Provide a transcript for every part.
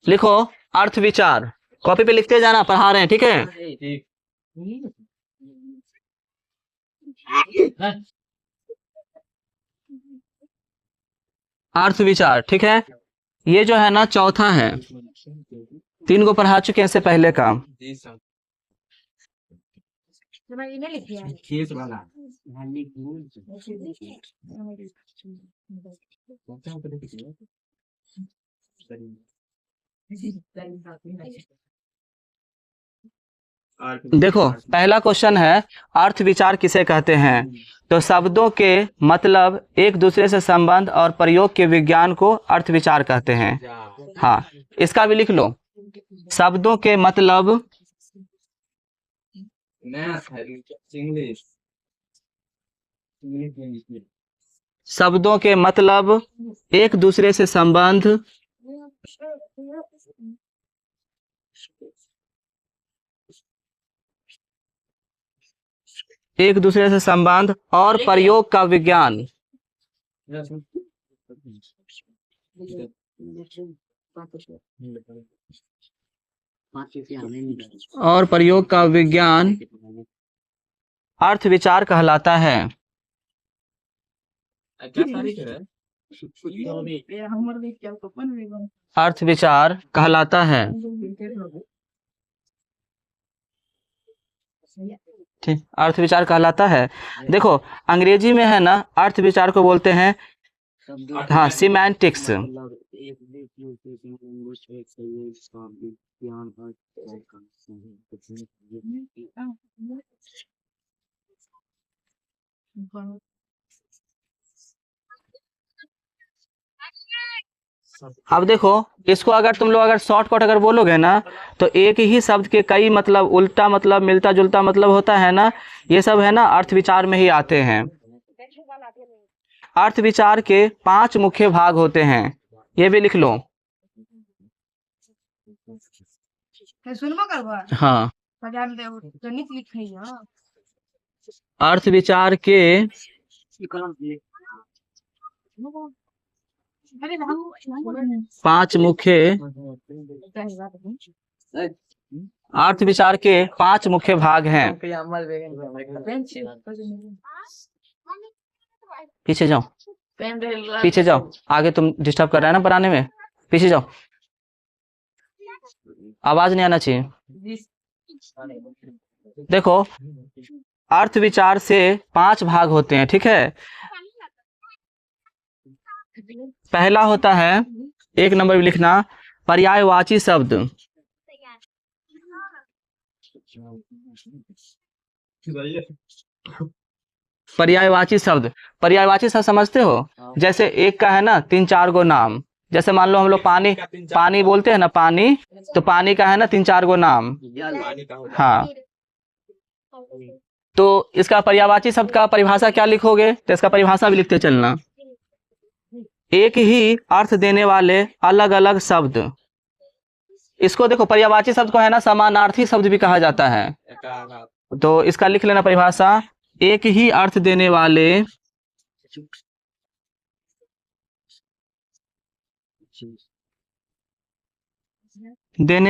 लिखो अर्थ विचार, कॉपी पे लिखते जाना, पढ़ा रहे हैं, ठीक है। अर्थ विचार, ठीक है। ये जो है ना चौथा है, 3 को पढ़ा चुके हैं इससे पहले का। देखो पहला क्वेश्चन है अर्थ विचार किसे कहते हैं। तो शब्दों के मतलब, एक दूसरे से संबंध और प्रयोग के विज्ञान को अर्थ विचार कहते हैं। हाँ, इसका भी लिख लो। शब्दों के मतलब, शब्दों के मतलब, एक दूसरे से संबंध, एक दूसरे से संबंध और प्रयोग का विज्ञान, और प्रयोग का विज्ञान अर्थ विचार कहलाता है। अर्थ विचार कहलाता है, ठीक, अर्थ विचार कहलाता है। देखो अंग्रेजी में है ना अर्थ विचार को बोलते हैं, हाँ, सिमेंटिक्स। अब देखो इसको अगर तुम लोग अगर शॉर्टकट अगर बोलोगे ना तो एक ही शब्द के कई मतलब, उल्टा मतलब, मिलता जुलता मतलब होता है ना, ये सब है ना अर्थ विचार में ही आते हैं। अर्थ विचार के 5 मुख्य भाग होते हैं, ये भी लिख लो। हाँ, अर्थ विचार के 5 मुख्य, अर्थ विचार के 5 मुख्य भाग हैं। पीछे जाओ, पीछे जाओ, आगे तुम डिस्टर्ब कर रहे हैं ना पढ़ाने में, पीछे जाओ, आवाज नहीं आना चाहिए। देखो अर्थ विचार से 5 भाग होते हैं, ठीक है। पहला होता है, 1 नंबर भी लिखना, पर्यायवाची शब्द। पर्यायवाची शब्द, पर्यायवाची शब्द समझते हो? जैसे एक का है ना 3-4 गो नाम, जैसे मान लो हम लोग पानी, पानी बोलते हैं ना, पानी, तो पानी का है ना 3-4 गो नाम। हाँ, तो इसका पर्यायवाची शब्द का परिभाषा क्या लिखोगे, तो इसका परिभाषा भी लिखते चलना। एक ही अर्थ देने वाले अलग अलग शब्द, इसको देखो पर्यायवाची शब्द को है ना समानार्थी शब्द भी कहा जाता है। तो इसका लिख लेना परिभाषा, एक ही अर्थ देने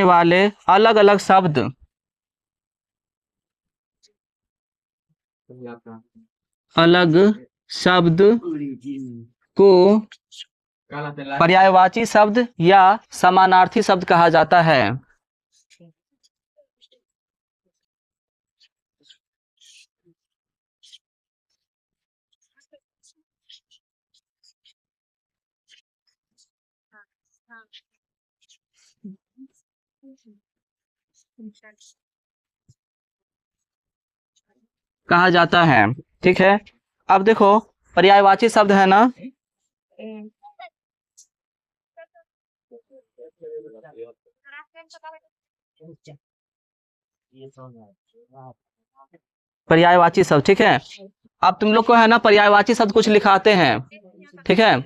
वाले अलग अलग शब्द, अलग शब्द को पर्यायवाची शब्द या समानार्थी शब्द कहा जाता है। कहा जाता है, ठीक है। अब देखो पर्यायवाची शब्द है ना, पर्यायवाची शब्द, ठीक है। अब तुम लोग को है ना पर्यायवाची शब्द कुछ लिखाते हैं, ठीक है।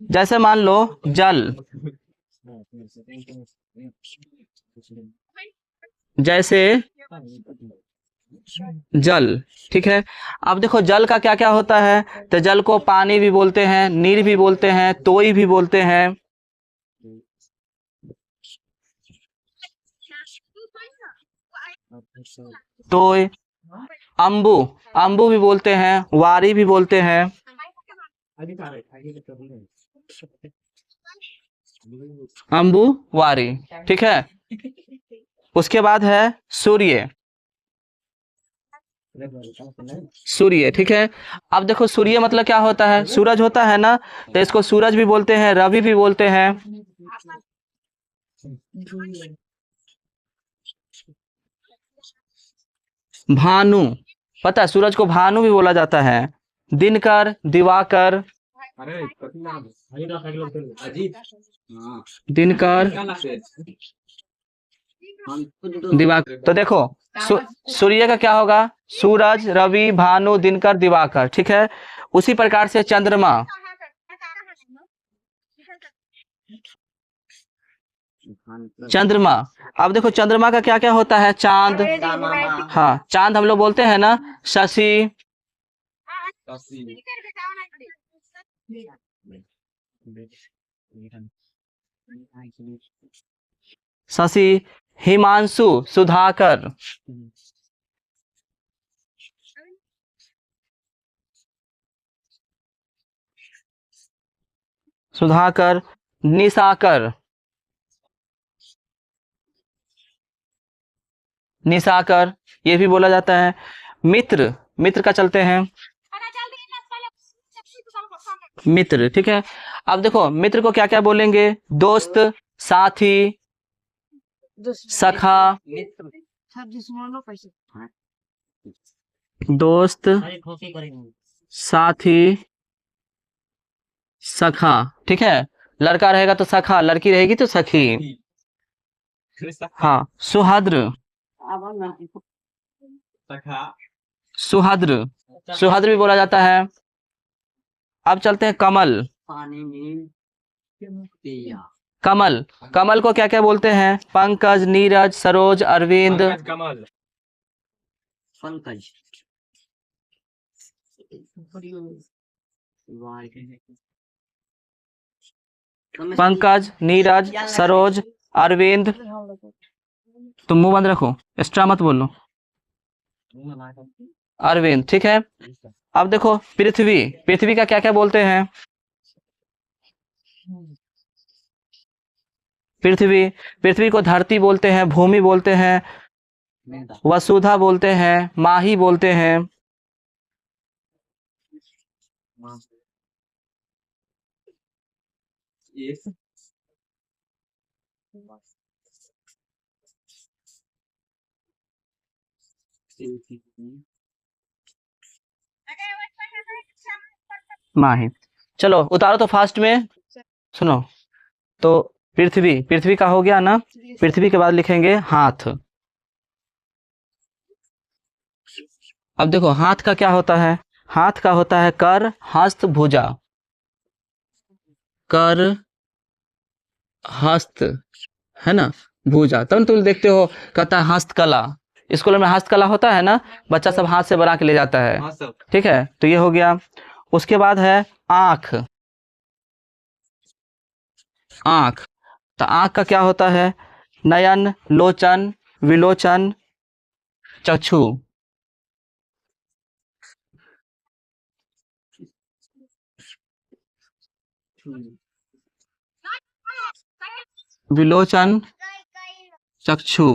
जैसे मान लो जल, जैसे जल, ठीक है। अब देखो जल का क्या क्या होता है, तो जल को पानी भी बोलते हैं, नीर भी बोलते हैं, तोई भी बोलते हैं, तोय, अम्बु, अम्बु भी बोलते हैं, वारी भी बोलते हैं। अम्बु वारी, ठीक है। उसके बाद है सूर्य, सूर्य, ठीक है। अब देखो सूर्य मतलब क्या होता है, सूरज होता है ना, तो इसको सूरज भी बोलते हैं, रवि भी बोलते हैं। भानु, पता है सूरज को भानु भी बोला जाता है। दिनकर, दिवाकर, दिनकर, दिवाकर। तो देखो सूर्य का क्या होगा, सूरज, रवि, भानु, दिनकर, दिवाकर, ठीक है। उसी प्रकार से चंद्रमा, चंद्रमा। अब देखो चंद्रमा का क्या क्या होता है, चांद, हाँ चांद हम लोग बोलते हैं ना, शशि, शशि, हिमांशु, सुधाकर, सुधाकर, निशाकर, निशाकर, ये भी बोला जाता है। मित्र, मित्र का चलते हैं, मित्र, ठीक है। अब देखो मित्र को क्या क्या बोलेंगे, दोस्त, साथी, सखा, दोस्त, साथी, सखा, ठीक है। लड़का रहेगा तो सखा, लड़की रहेगी तो सखी। हाँ, सुहद्र, सुहद्र, सुहद्र भी बोला जाता है। अब चलते हैं कमल, कमल, कमल को क्या क्या बोलते हैं, पंकज, नीरज, सरोज, अरविंद, कमल, पंकज, नीरज, सरोज, अरविंद। तुम मुंह बंद रखो, एक्स्ट्रा मत बोलो। अरविंद, ठीक है। अब देखो पृथ्वी, पृथ्वी का क्या क्या बोलते हैं, पृथ्वी, पृथ्वी को धरती बोलते हैं, भूमि बोलते हैं, वसुधा बोलते हैं, माही बोलते हैं। माही, चलो उतारो तो फास्ट में, सुनो। तो पृथ्वी, पृथ्वी का हो गया ना, पृथ्वी के बाद लिखेंगे हाथ। अब देखो हाथ का क्या होता है, हाथ का होता है कर, हस्त, भुजा। कर, हस्त, है ना, भुजा। तब तुम देखते हो कहता है हस्तकला, स्कूल में हस्तकला होता है ना, बच्चा सब हाथ से बना के ले जाता है, ठीक है। तो ये हो गया। उसके बाद है आंख, आंख। तो आंख का क्या होता है, नयन, लोचन, विलोचन, चक्षु। विलोचन, चक्षु,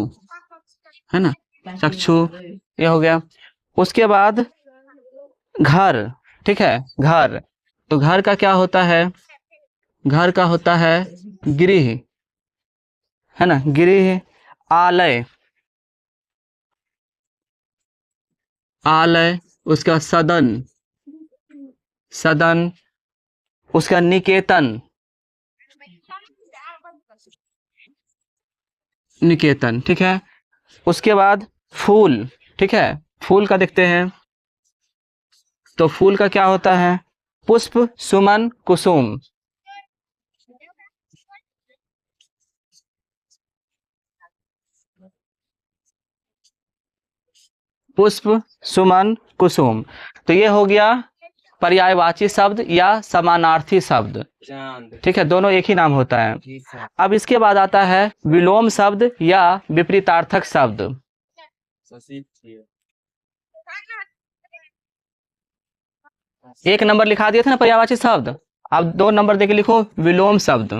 है ना, चक्षु, ये हो गया। उसके बाद घर, ठीक है, घर। तो घर का क्या होता है, घर का होता है गृह, है ना, गृह। आलय, आलय। उसका सदन, सदन। उसका निकेतन, निकेतन, ठीक है। उसके बाद फूल, ठीक है, फूल का देखते हैं। तो फूल का क्या होता है, पुष्प, सुमन, कुसुम। पुष्प, सुमन, कुसुम। तो ये हो गया पर्यायवाची शब्द या समानार्थी शब्द, ठीक है, दोनों एक ही नाम होता है। अब इसके बाद आता है विलोम शब्द या विपरीतार्थक शब्द। एक नंबर लिखा दिए थे ना पर्यायवाची शब्द, अब 2 नंबर देके लिखो विलोम शब्द।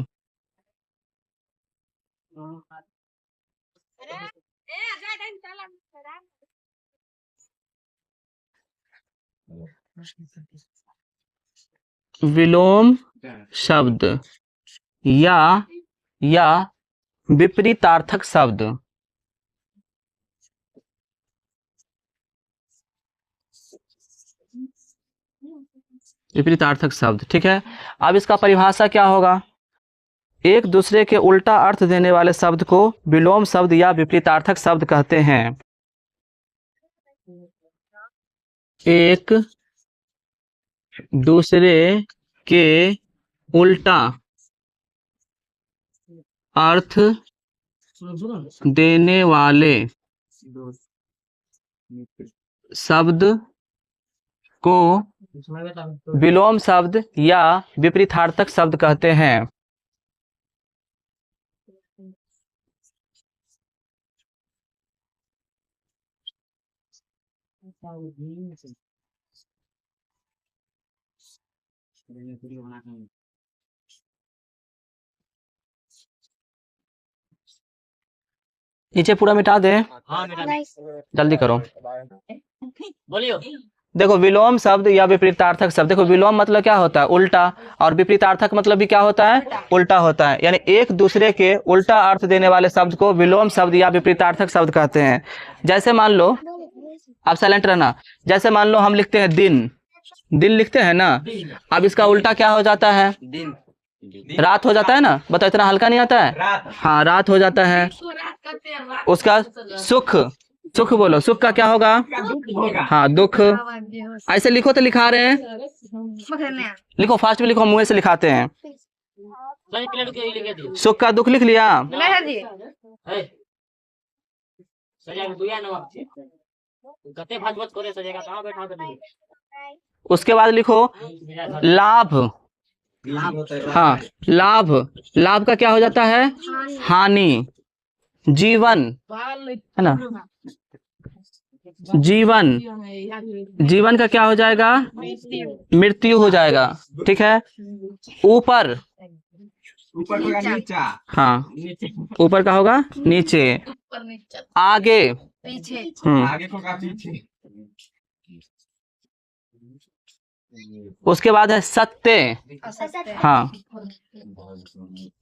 विलोम शब्द या विपरीतार्थक शब्द। विपरीतार्थक शब्द, ठीक है। अब इसका परिभाषा क्या होगा? एक दूसरे के उल्टा अर्थ देने वाले शब्द को विलोम शब्द या विपरीतार्थक शब्द कहते हैं। एक दूसरे के उल्टा अर्थ देने वाले शब्द को विलोम शब्द या विपरीतार्थक शब्द कहते हैं। नीचे पूरा मिटा दे। हाँ जल्दी करो। बोलियो। देखो विलोम शब्द या विपरीतार्थक शब्द, देखो विलोम मतलब क्या होता है? उल्टा, और विपरीतार्थक मतलब भी क्या होता है? उल्टा होता है। यानी एक दूसरे के उल्टा अर्थ देने वाले शब्द को विलोम शब्द या विपरीतार्थक शब्द कहते हैं। जैसे मान लो, आप साइलेंट रहना, जैसे मान लो हम लिखते हैं दिन, दिन लिखते हैं ना, अब इसका उल्टा क्या हो जाता है? रात हो जाता है ना। बताओ, इतना हल्का नहीं आता है? हाँ, रात हो जाता है। उसका सुख, सुख बोलो, सुख का क्या होगा? हाँ, दुख। ऐसे लिखो तो लिखा रहे हैं, लिखो फास्ट में लिखो, मुंह से लिखाते हैं। सुख का दुख लिख लिया। उसके बाद लिखो लाभ। हाँ, लाभ, लाभ का क्या हो जाता है? हानि। जीवन है ना, जीवन, जीवन का क्या हो जाएगा? मृत्यु हो जाएगा, ठीक है। ऊपर, ऊपर का नीचा। हाँ, ऊपर का होगा नीचे। आगे, आगे को का पीछे। उसके बाद है सत्य। हाँ,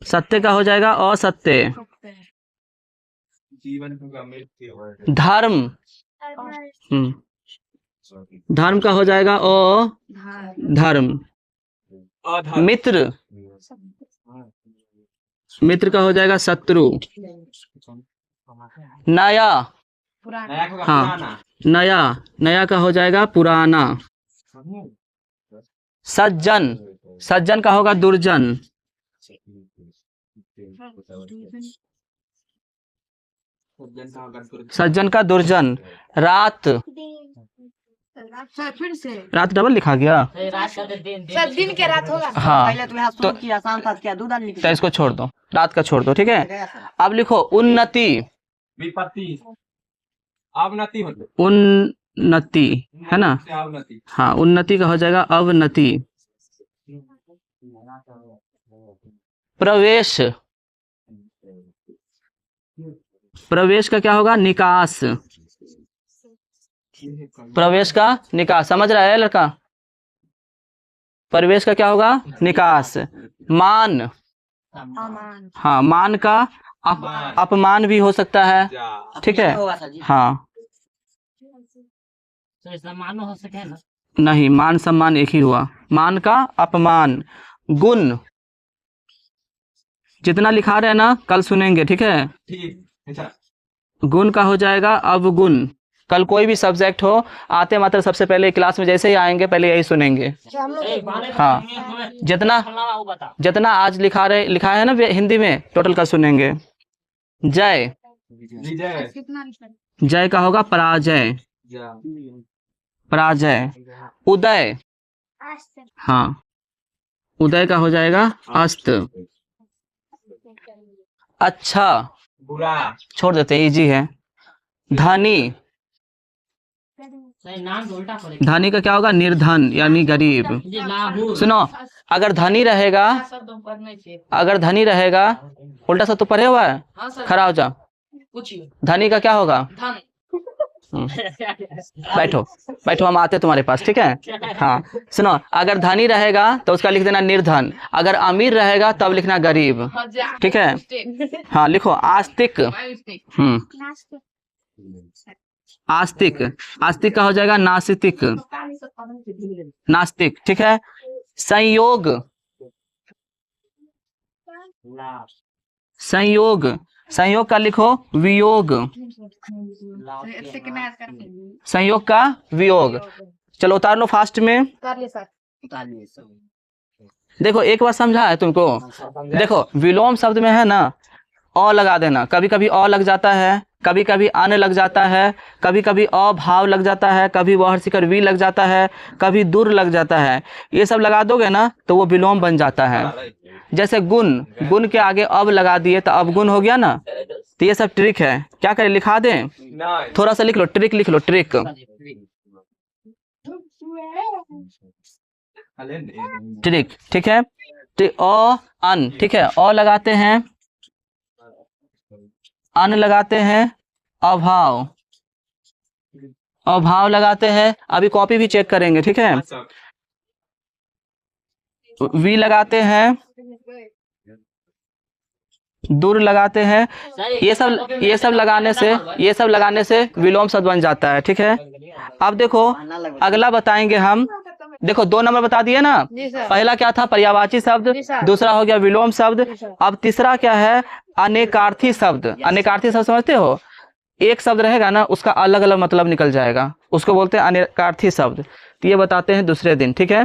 सत्य का हो जाएगा असत्य। जीवन का मृत्यु। धर्म, धर्म का हो जाएगा धर्म। मित्र, मित्र का हो जाएगा शत्रु। नया, हाँ, नया, नया का हो जाएगा पुराना। सज्जन, सज्जन का होगा दुर्जन। सज्जन का दुर्जन। रात, फिर से रात डबल लिखा गया। सब दिन के रात होगा। हाँ, पहले तो यहाँ सुन किया, शाम था किया, दो दिन तो इसको छोड़ दो, रात का छोड़ दो, ठीक है। अब लिखो उन्नति। विपत्ति, अवनति मतलब उन्नति है ना। अवनति। हाँ, उन्नति का हो जाएगा अवनति। प्रवेश, प्रवेश का क्या होगा? निकास। प्रवेश का निकास, समझ रहा है लड़का? प्रवेश का क्या होगा? निकास। मान, हाँ, मान का अपमान भी हो सकता है, ठीक है। हाँ, मानो हो सके ना। नहीं, मान सम्मान एक ही हुआ, मान का अपमान। गुण, जितना लिखा रहे हैं ना कल सुनेंगे, ठीक है। अच्छा, गुण का हो जाएगा अवगुण। कल कोई भी सब्जेक्ट हो, आते मात्र सबसे पहले क्लास में जैसे ही आएंगे पहले यही सुनेंगे। हाँ, जितना आज लिखा है ना हिंदी में, टोटल का सुनेंगे। जय, जय का होगा पराजय, पराजय। उदय, हाँ, उदय का हो जाएगा अस्त। अच्छा, बुरा, छोड़ देते, इजी है। धनी, सही नाम तो उल्टा पड़ेगा धनी का क्या होगा? निर्धन यानी गरीब। जी लाहू सुनो, अगर धनी रहेगा, अगर धनी रहेगा, उल्टा सा तो पढ़े हुआ है, हाँ सर खड़ा हो जा। पूछिए धनी का क्या होगा? धन बैठो बैठो, हम आते हैं तुम्हारे पास, ठीक है। हाँ सुनो, अगर धनी रहेगा तो उसका लिख देना निर्धन, अगर अमीर रहेगा तब लिखना गरीब, ठीक है। हाँ लिखो आस्तिक। आस्तिक, आस्तिक का हो जाएगा नास्तिक, नास्तिक, ठीक है। संयोग, संयोग, संयोग का लिखो वियोग, संयोग का वियोग। चलो उतार लो फास्ट में। देखो एक बात समझा है तुमको, देखो विलोम शब्द में है ना अ लगा देना, कभी कभी अ लग जाता है, कभी कभी अन लग जाता है, कभी कभी अभाव लग जाता है, कभी वह शिकर वी लग जाता है, कभी दूर लग जाता है। ये सब लगा दोगे ना तो वो विलोम बन जाता है। जैसे गुण, गुण के आगे अब लगा दिए तो अब गुण हो गया ना। तो ये सब ट्रिक है, क्या करें लिखा दें? नहीं थोड़ा सा लिख लो, ट्रिक लिख लो, ट्रिक, ट्रिक, ठीक है। अ अन, ठीक है, अ लगाते हैं, अन लगाते हैं, अभाव, अभाव लगाते हैं। अभी कॉपी भी चेक करेंगे, ठीक है। वी लगाते हैं, दूर लगाते हैं। ये सब लगाने से, ये सब लगाने से विलोम शब्द बन जाता है, ठीक है। अब देखो अगला बताएंगे हम। देखो 2 नंबर बता दिए ना, पहला क्या था? पर्यायवाची शब्द, दूसरा हो गया विलोम शब्द। अब तीसरा क्या है? अनेकार्थी शब्द। अनेकार्थी शब्द समझते हो? एक शब्द रहेगा ना उसका अलग अलग मतलब निकल जाएगा, उसको बोलते हैं अनेकार्थी शब्द। तो ये बताते हैं दूसरे दिन, ठीक है।